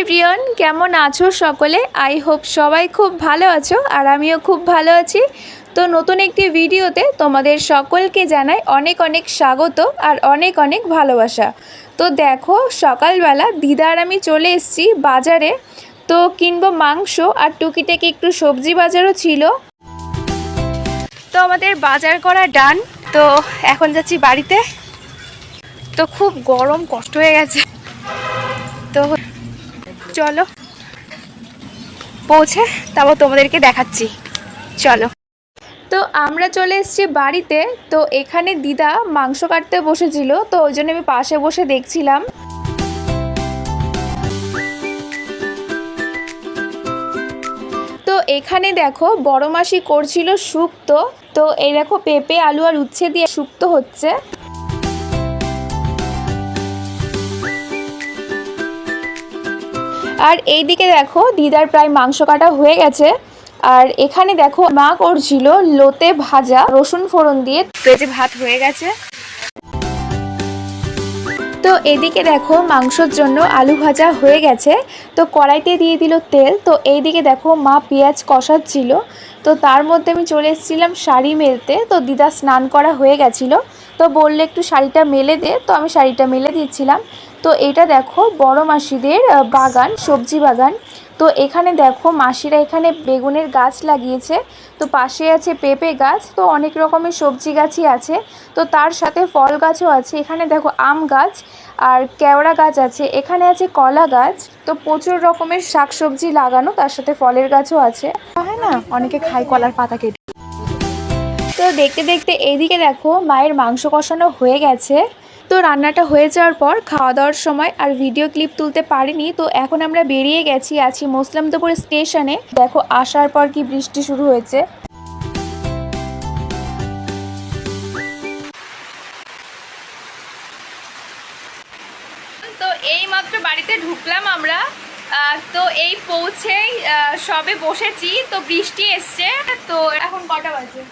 Everyone, কেমন আছো সকলে? আই হোপ সবাই খুব ভালো আছো আর আমিও খুব ভালো আছি। তো নতুন একটি ভিডিওতে তোমাদের সকলকে জানাই অনেক অনেক স্বাগত আর অনেক অনেক ভালোবাসা। তো দেখো, সকালবেলা দিদা আর আমি চলে এসেছি বাজারে। তো কিনবো মাংস আর টুকিটাকি একটু সবজি বাজারও ছিল। তো আমাদের বাজার করা ডান। তো এখন যাচ্ছি বাড়িতে। তো খুব গরম, কষ্ট হয়ে গেছে। তো চলো পৌঁছে তারপর তোমাদেরকে দেখাচ্ছি, চলো। তো আমরা চলে এসেছি বাড়িতে। তো এখানে দিদা মাংস কাটতে বসেছিল, তো ওই জন্য আমি পাশে বসে দেখছিলাম। তো এখানে দেখো বড় মাসি করছিল শুক্তো। তো এই দেখো পেঁপে, আলু আর উচ্ছে দিয়ে শুক্তো হচ্ছে। আর এইদিকে দেখো দিদার প্রায় মাংস কাটা হয়ে গেছে। আর এখানে দেখো মা করছিল লোতে ভাজা রসুন ফোড়ন দিয়ে। পেঁচে ভাত হয়ে গেছে। তো এদিকে দেখো মাংসর জন্য আলু ভাজা হয়ে গেছে। তো কড়াইতে দিয়ে দিল তেল। তো এইদিকে দেখো মা পেঁয়াজ কষাচ্ছিল। তো তার মধ্যে আমি চলে এসেছিলাম শাড়ি মেলতে। তো দিদা স্নান করা হয়ে গেছিলো, তো বললে একটু শাড়িটা মেলে দে। তো আমি শাড়িটা মেলে দিচ্ছিলাম। তো এটা দেখো বড় মাসিদের বাগান, সবজি বাগান। তো এখানে দেখো মাসিরা এখানে বেগুনের গাছ লাগিয়েছে। তো পাশে আছে পেঁপে গাছ। তো অনেক রকমের সবজি গাছই আছে। তো তার সাথে ফল গাছও আছে। এখানে দেখো আম গাছ আর কেওড়া গাছ আছে। এখানে আছে কলা গাছ। তো প্রচুর রকমের শাকসবজি লাগানো, তার সাথে ফলের গাছও আছে। হ্যাঁ না, অনেকে খায় কলার পাতা কেটে। তো দেখতে দেখতে এইদিকে দেখো মায়ের মাংস কষানো হয়ে গেছে। তো রান্নাটা হয়ে যাওয়ার পর খাওয়া দাওয়ার সময় আর ভিডিও ক্লিপ তুলতে পারিনি। তো এখন আমরা বেরিয়ে গেছি, আছি মুসলামদপুর স্টেশনে। দেখো আসার পর কি বৃষ্টি শুরু হয়েছে। তো এই মাত্র বাড়িতে ঢুকলাম আমরা। তো এই পৌঁছেই সবে বসেছি। তো বৃষ্টি এসছে। তো এখন কটা বাজে?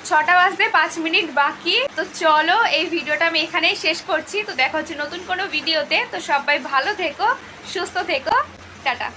6টা বাজতে 5 মিনিট বাকি। তো চলো এই ভিডিওটা আমি এখানেই শেষ করছি। তো দেখা হচ্ছে নতুন কোনো ভিডিওতে। তো সবাই ভালো থেকো, সুস্থ থেকো, টাটা।